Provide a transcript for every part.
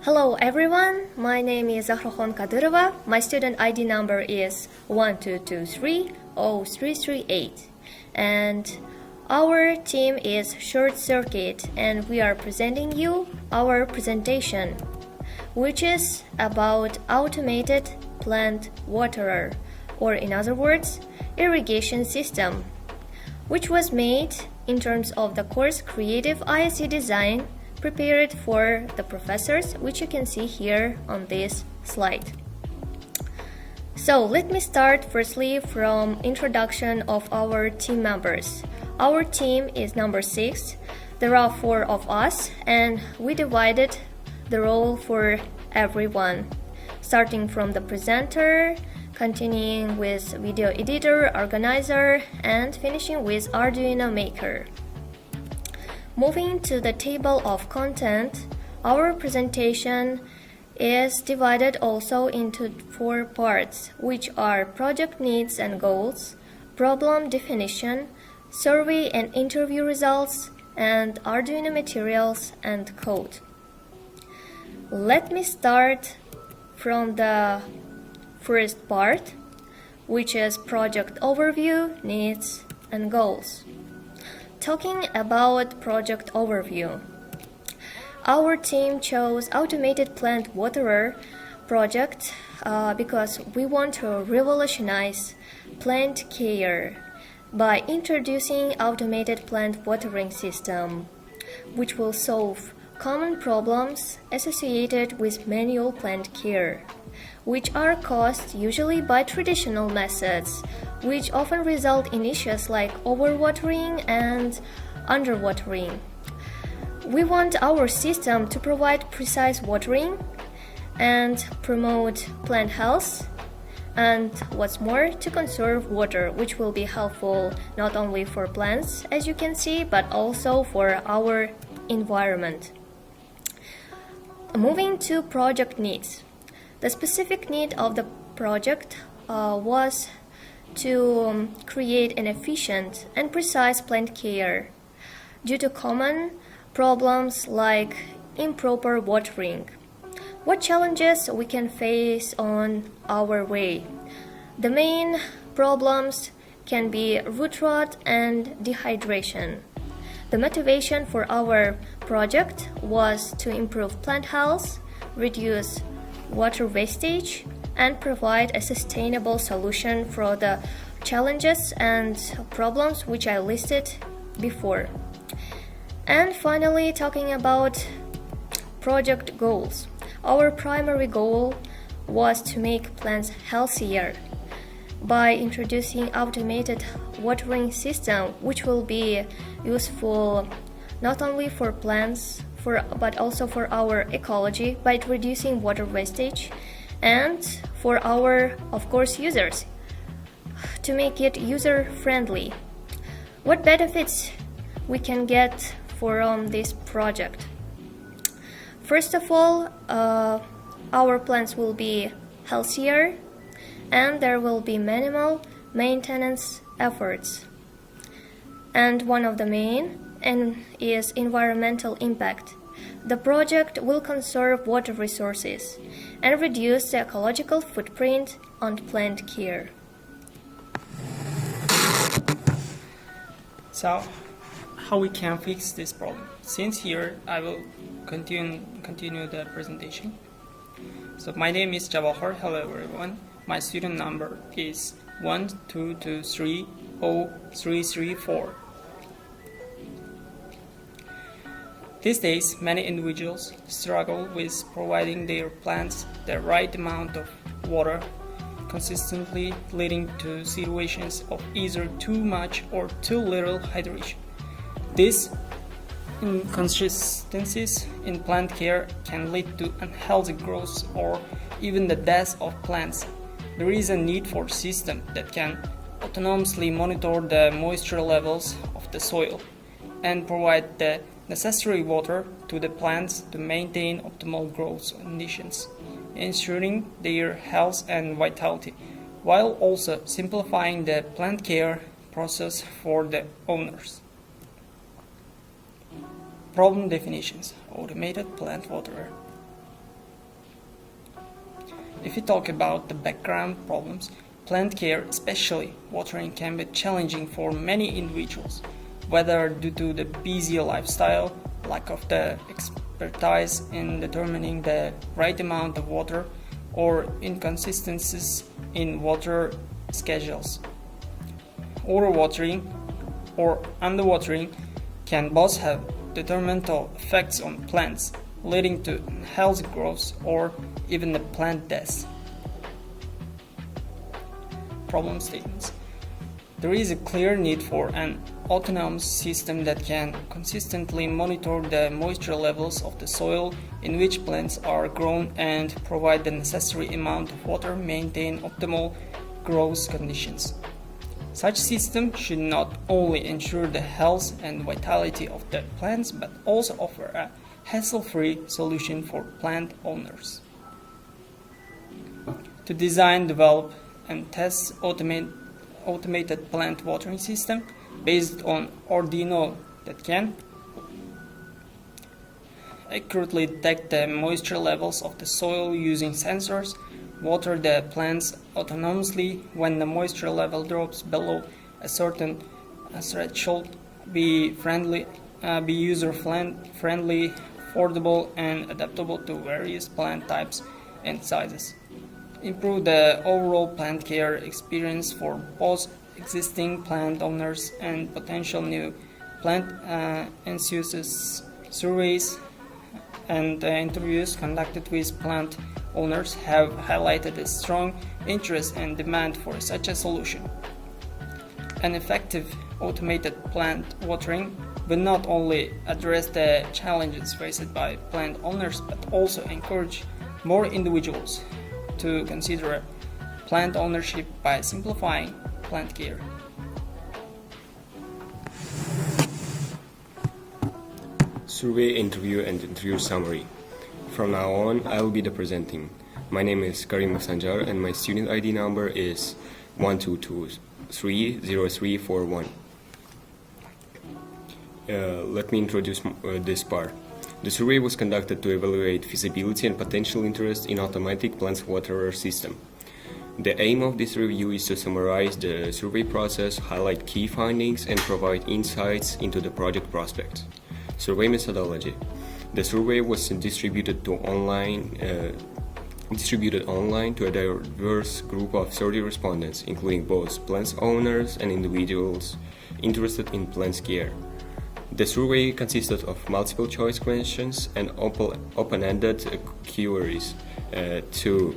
Hello everyone, my name is Zahrokhon Kadyrova. My student ID number is 1223038 and our team is Short Circuit and we are presenting you our presentation which is about automated plant waterer, or in other words, irrigation system, which was made in terms of the course Creative ISE Design prepared for the professors, which you can see here on this slide. So let me start firstly from introduction of our team members. Our team is number 6. There are 4 of us and we divided the role for everyone, starting from the presenter, continuing with video editor, organizer, and finishing with Arduino maker. Moving to the table of content, our presentation is divided also into 4 parts, which are project needs and goals, problem definition, survey and interview results, and Arduino materials and code. Let me start from the first part, which is project overview, needs, and goals. Talking about project overview, our team chose Automated Plant Waterer project because we want to revolutionize plant care by introducing automated plant watering system, which will solve common problems associated with manual plant care, which are caused usually by traditional methods, which often result in issues like overwatering and underwatering. We want our system to provide precise watering and promote plant health, and what's more, to conserve water, which will be helpful not only for plants, as you can see, but also for our environment. Moving to project needs. The specific need of the project was to create an efficient and precise plant care due to common problems like improper watering. What challenges we can face on our way? The main problems can be root rot and dehydration. The motivation for our project was to improve plant health, reduce water wastage, and provide a sustainable solution for the challenges and problems which I listed before. And finally, talking about project goals. Our primary goal was to make plants healthier by introducing automated watering system, which will be useful not only for plants but also for our ecology by reducing water wastage, and for our, of course, users to make it user-friendly. What benefits we can get from this project? First of all, our plants will be healthier and there will be minimal maintenance efforts. And one of the main is environmental impact. The project will conserve water resources and reduce the ecological footprint on plant care. So, how we can fix this problem? Since here, I will continue the presentation. So, my name is Jawahar. Hello, everyone. My student number is 122303334. These days, many individuals struggle with providing their plants the right amount of water consistently, leading to situations of either too much or too little hydration. These inconsistencies in plant care can lead to unhealthy growth or even the death of plants. There is a need for a system that can autonomously monitor the moisture levels of the soil and provide the necessary water to the plants to maintain optimal growth conditions, ensuring their health and vitality, while also simplifying the plant care process for the owners. Problem definitions: automated plant waterer. If we talk about the background problems, plant care, especially watering, can be challenging for many individuals, whether due to the busy lifestyle, lack of the expertise in determining the right amount of water, or inconsistencies in water schedules. Overwatering or underwatering can both have detrimental effects on plants, leading to unhealthy growth or even the plant death. Problem statements. There is a clear need for an autonomous system that can consistently monitor the moisture levels of the soil in which plants are grown and provide the necessary amount of water, maintain optimal growth conditions. Such system should not only ensure the health and vitality of the plants but also offer a hassle-free solution for plant owners. To design, develop, and test automated plant watering system based on Arduino that can accurately detect the moisture levels of the soil using sensors, water the plants autonomously when the moisture level drops below a certain threshold, be user-friendly, affordable, and adaptable to various plant types and sizes. Improve the overall plant care experience for both existing plant owners and potential new plant enthusiasts. Surveys and interviews conducted with plant owners have highlighted a strong interest and demand for such a solution. An effective automated plant watering will not only address the challenges faced by plant owners but also encourage more individuals to consider plant ownership by simplifying plant care. Survey, interview, and interview summary. From now on, I will be the presenting. My name is Karim Sanjar and my student ID number is 12230341. Let me introduce this part. The survey was conducted to evaluate feasibility and potential interest in automatic plant waterer system. The aim of this review is to summarize the survey process, highlight key findings, and provide insights into the project prospects. Survey methodology. The survey was distributed online to a diverse group of 30 respondents, including both plant owners and individuals interested in plant care. The survey consisted of multiple choice questions and open-ended queries to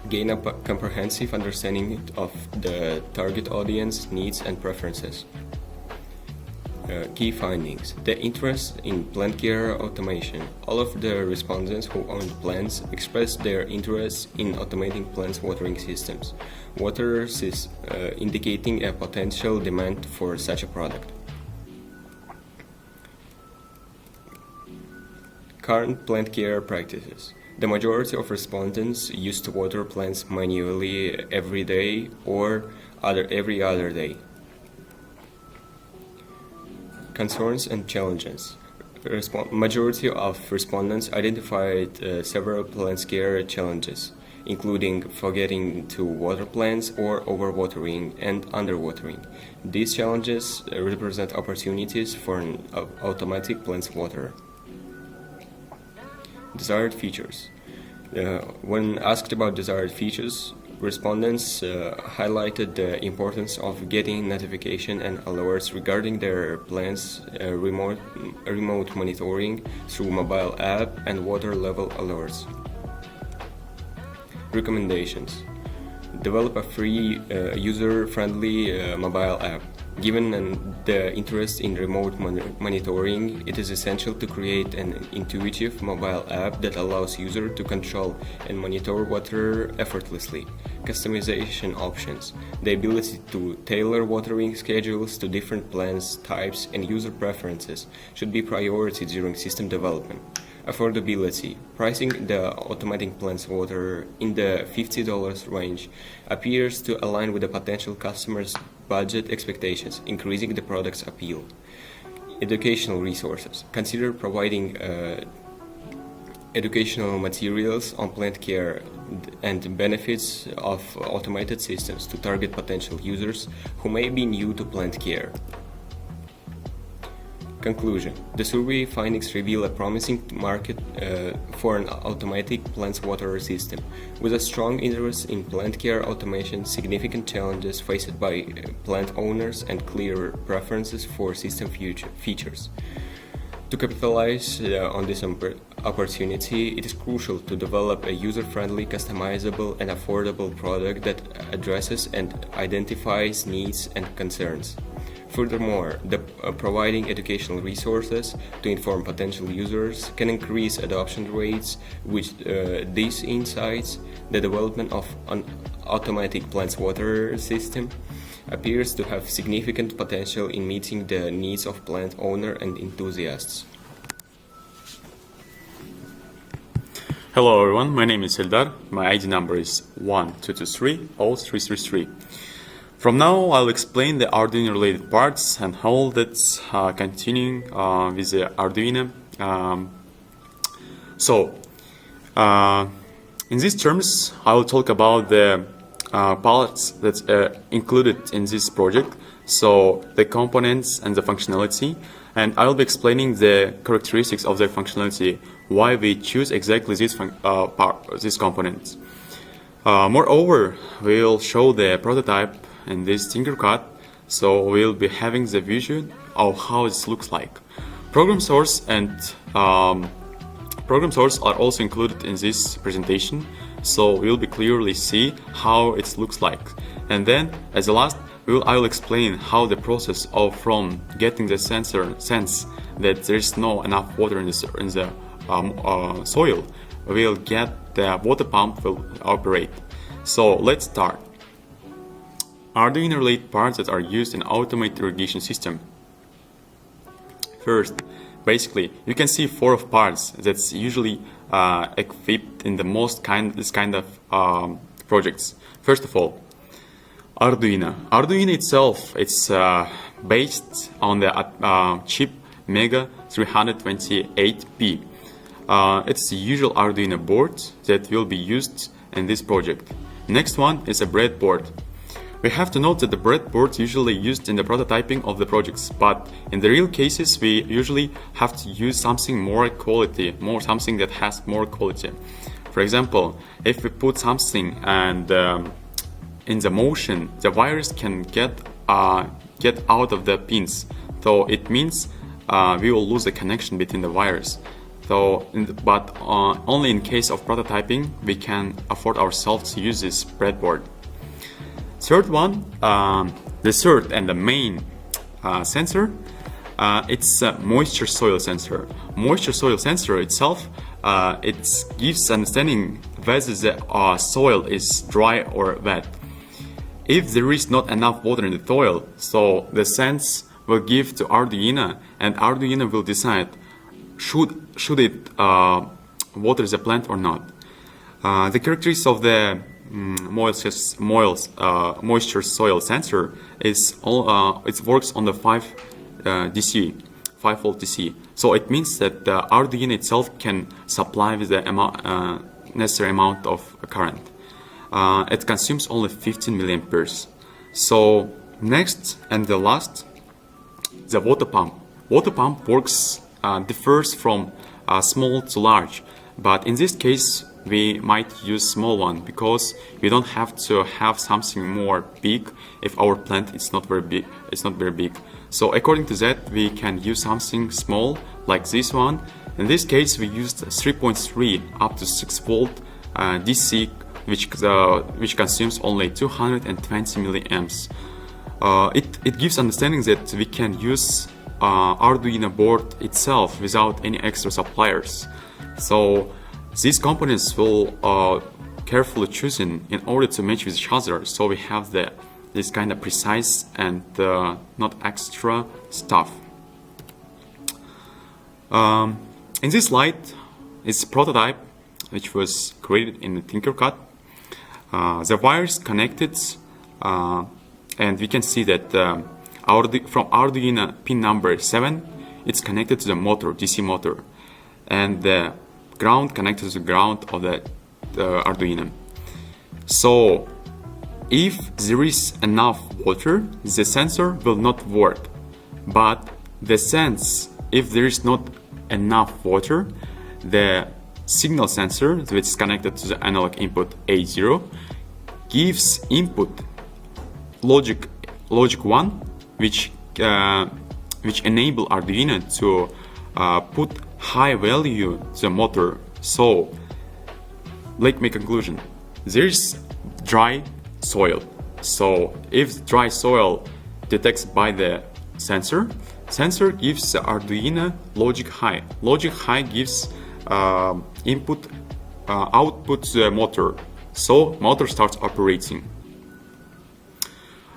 gain a comprehensive understanding of the target audience needs and preferences. Key findings. The interest in plant care automation. All of the respondents who owned plants expressed their interest in automating plant watering systems. Waterers is indicating a potential demand for such a product. Current plant care practices. The majority of respondents used to water plants manually every day or every other day. Concerns and challenges. Majority of respondents identified several plant care challenges, including forgetting to water plants or overwatering and underwatering. These challenges represent opportunities for an automatic plant waterer. Desired features. When asked about desired features, respondents highlighted the importance of getting notification and alerts regarding their plants, remote monitoring through mobile app, and water level alerts. Recommendations. Develop a free, user-friendly mobile app. Given the interest in remote monitoring, it is essential to create an intuitive mobile app that allows users to control and monitor water effortlessly. Customization options. The ability to tailor watering schedules to different plants, types, and user preferences should be priority during system development. Affordability. Pricing the automatic plant water in the $50 range appears to align with the potential customers' budget expectations, increasing the product's appeal. Educational resources. Consider providing educational materials on plant care and benefits of automated systems to target potential users who may be new to plant care. Conclusion. The survey findings reveal a promising market for an automatic plant water system. With a strong interest in plant care automation, significant challenges faced by plant owners, and clear preferences for system features. To capitalize on this opportunity, it is crucial to develop a user-friendly, customizable, and affordable product that addresses and identifies needs and concerns. Furthermore, providing educational resources to inform potential users can increase adoption rates. With these insights, the development of an automatic plant water system appears to have significant potential in meeting the needs of plant owners and enthusiasts. Hello everyone, my name is Eldar. My ID number is 12230333. From now, I'll explain the Arduino related parts and how that's continuing with the Arduino. In these terms, I will talk about the parts that's included in this project, so the components and the functionality, and I'll be explaining the characteristics of the functionality, why we choose exactly these components. Moreover, we'll show the prototype in this Tinkercad, so we'll be having the vision of how it looks like. Program source and program source are also included in this presentation, so we'll be clearly see how it looks like. And then, as the last, I will explain how the process of from getting the sensor sense that there is no enough water in the soil, will get the water pump will operate. So let's start. Arduino related parts that are used in automated irrigation system. First, basically, you can see 4 of parts that's usually equipped in the this kind of projects. First of all, Arduino. Arduino itself, it's based on the chip Mega 328P. It's the usual Arduino board that will be used in this project. Next one is a breadboard. We have to note that the breadboard is usually used in the prototyping of the projects, but in the real cases we usually have to use something more quality, something that has more quality. For example, if we put something and in the motion, the wires can get out of the pins, so it means we will lose the connection between the wires. But only in case of prototyping we can afford ourselves to use this breadboard. Third one, the third and the main sensor, it's a moisture soil sensor. Moisture soil sensor itself, it gives understanding whether the soil is dry or wet. If there is not enough water in the soil, so the sense will give to Arduino, and Arduino will decide should it water the plant or not. The characteristics of the moisture soil sensor is it works on the 5 volt DC. So it means that the Arduino itself can supply with the necessary amount of current. It consumes only 15 milliamperes. So next and the last, the water pump. Water pump works differs from small to large, but in this case we might use small one because we don't have to have something more big if our plant is not very big. So according to that, we can use something small like this one. In this case, we used 3.3 up to 6 volt DC, which consumes only 220 milliamps. It gives understanding that we can use Arduino board itself without any extra suppliers. So these components will carefully chosen in order to match with each other, so we have this kind of precise and not extra stuff. In this slide is a prototype which was created in the Tinkercad. The wires connected, and we can see that from Arduino pin number 7, it's connected to the motor, DC motor, and the ground connected to the ground of the Arduino. So if there is enough water, the sensor will not work. But if there is not enough water, the signal sensor, which is connected to the analog input A0, gives input logic 1, which enable Arduino to put high value to the motor. So, let me conclusion. There is dry soil. So, if dry soil detects by the sensor gives the Arduino logic high. Logic high gives output to the motor. So, motor starts operating.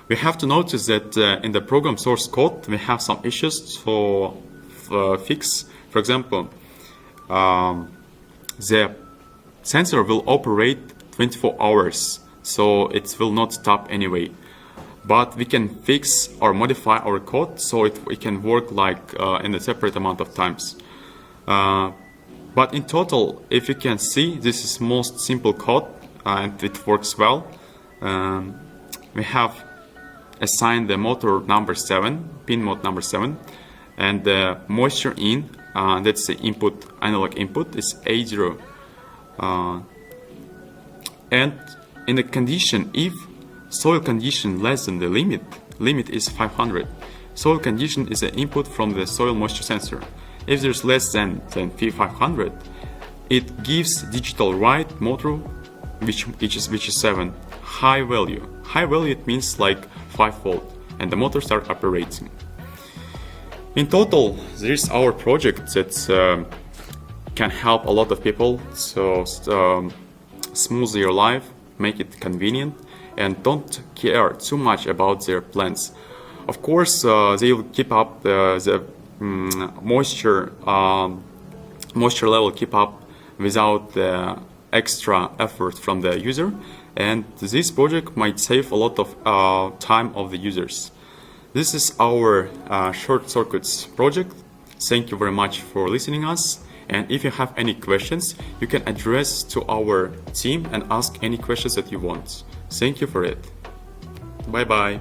We have to notice that in the program source code we have some issues to fix. For example, the sensor will operate 24 hours, so it will not stop anyway. But we can fix or modify our code so it can work like in a separate amount of times. But in total, if you can see, this is most simple code and it works well. We have assigned the motor number 7, pin mode number 7, and the moisture in, that's the input, analog input, is A0. And in the condition, if soil condition less than the limit is 500. Soil condition is the input from the soil moisture sensor. If there's less than 500, it gives digital write motor, which is 7, high value. High value, it means like 5 volt, and the motor starts operating. In total, there is our project that can help a lot of people. So smooth your life, make it convenient, and don't care too much about their plants. Of course, they will keep up the moisture level keep up without the extra effort from the user, and this project might save a lot of time of the users. This is our short circuits project. Thank you very much for listening us. And if you have any questions, you can address to our team and ask any questions that you want. Thank you for it. Bye bye.